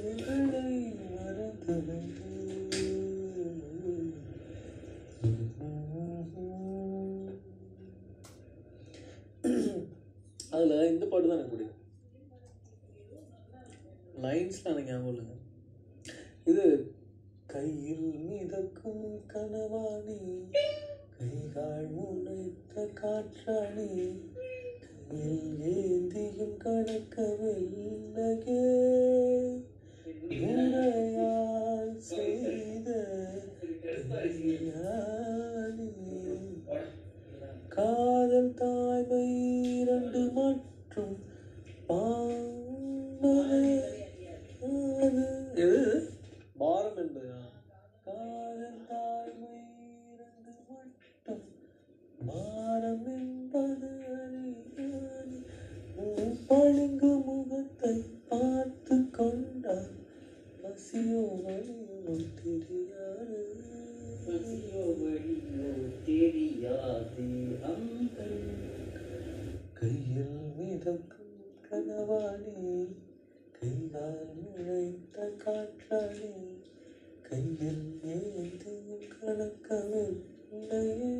எங்களை மறந்துவிடு. அதில் இந்த பாட்டு தான் எனக்கு பிடிக்கும். லைன்ஸ்லாம் எனக்கு ஞாபகம் இல்லைங்க. இது கையில் மிதக்கும் கனவாணி, கைகால் முனைத்த காற்றாணி, கையில் ஏந்தியும் கணக்கவில்லையே, உரையால் செய்த கையாணி. காதல் தாய்மை இரண்டு மற்றும் பாரம் என்பது காதல் தாய்மை இரண்டு மட்டும் பாரம் என்பது பளிங்கு முகத்தை பார்த்து கொண்டால் பசியோ வழியோ தெரியாது, பசியோ வழியோ தெரியாது. கையில் மிதக்கும் கனவாணி, கைகால் முளைத்த காற்றாணி, கையில் ஏந்தியும் கணக்கவில்லையே,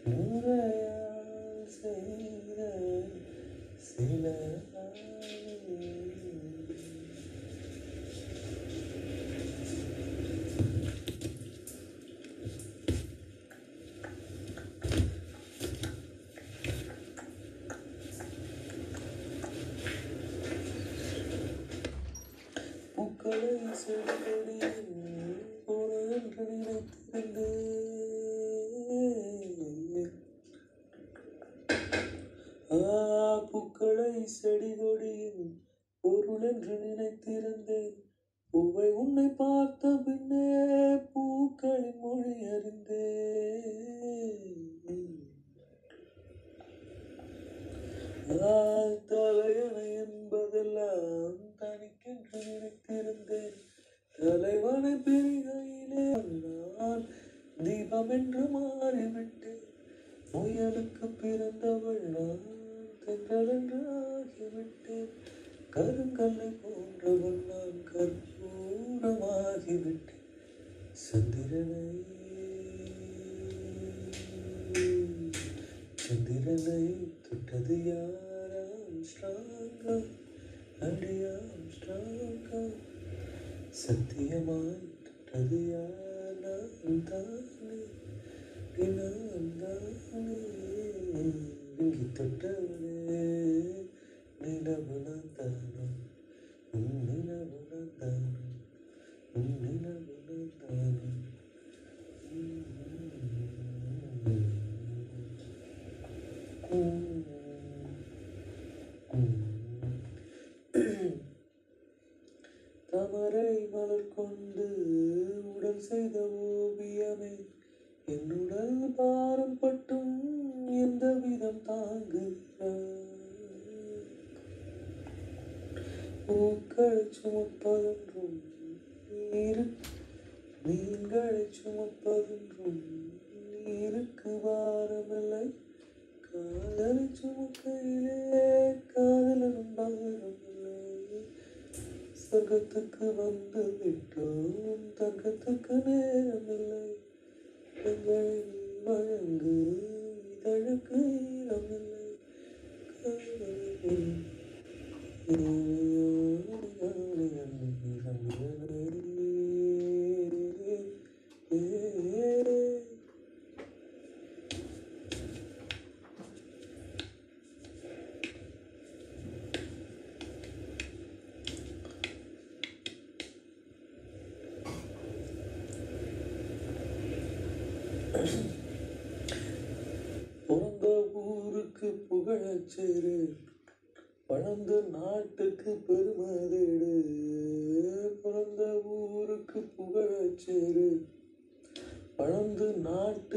முறையால் செய்த சில பூக்களை செடிகொடியில் போனென்று நினைத்திருந்தேன். பூக்களை செடிகொடியில் பொருள் என்று நினைத்திருந்தேன். பூவை உன்னை பார்த்த பின்னே பூக்களின் மொழி அறிந்தேன். தலையணை என்பதெல்லாம் தனிக்கென்று நினைத்திருந்தேன். தலைவனை பிரிகையிலே நான் தீபம் என்று மாறிவிட்டேன். முயலுக்கு பிறந்தவள் நான் தென்றல் என்று ஆகிவிட்டேன். கருங்கல்லை போன்றவள் நான் கற்பூரமாகிவிட்டேன். சந்திரனை தொட்டது யாராம் ஸ்ட்ராங்கா, அடியாம் ஸ்ட்ராங்கா, சத்தியமாய் தொட்டது யார் நான் தானே, நான் தானே. இங்கு தொட்டவனே நிலவு நான் தானோ, நிலவு நான் தானோ, நிலவு நான் தானோ. தாமரை மலர் கொண்டு உடல் செய்த ஓவியமே, என்னுடல் பாரம் பட்டும் எந்த விதம் தாங்குகிறாய். பூக்களை சுமப்பதென்றும் மீன்களை சுமப்பதென்றும் நீருக்கு பாரமில்லை. காதலை சுமக்கையிலே காதலனும் பாரமில்லை. சொர்க்கத்துக்கு வந்து விட்டோம், தர்க்கத்துக்கு நேரமில்லை. எங்களை நீ வழங்கு, இதழுக்கு ஈரமில்லை. பிறந்த ஊருக்கு புகழச்சேரு, வளர்ந்த நாட்டுக்கு பெருமதேடு. பிறந்த ஊருக்கு புகழச்சேரு, வளர்ந்து நாட்டு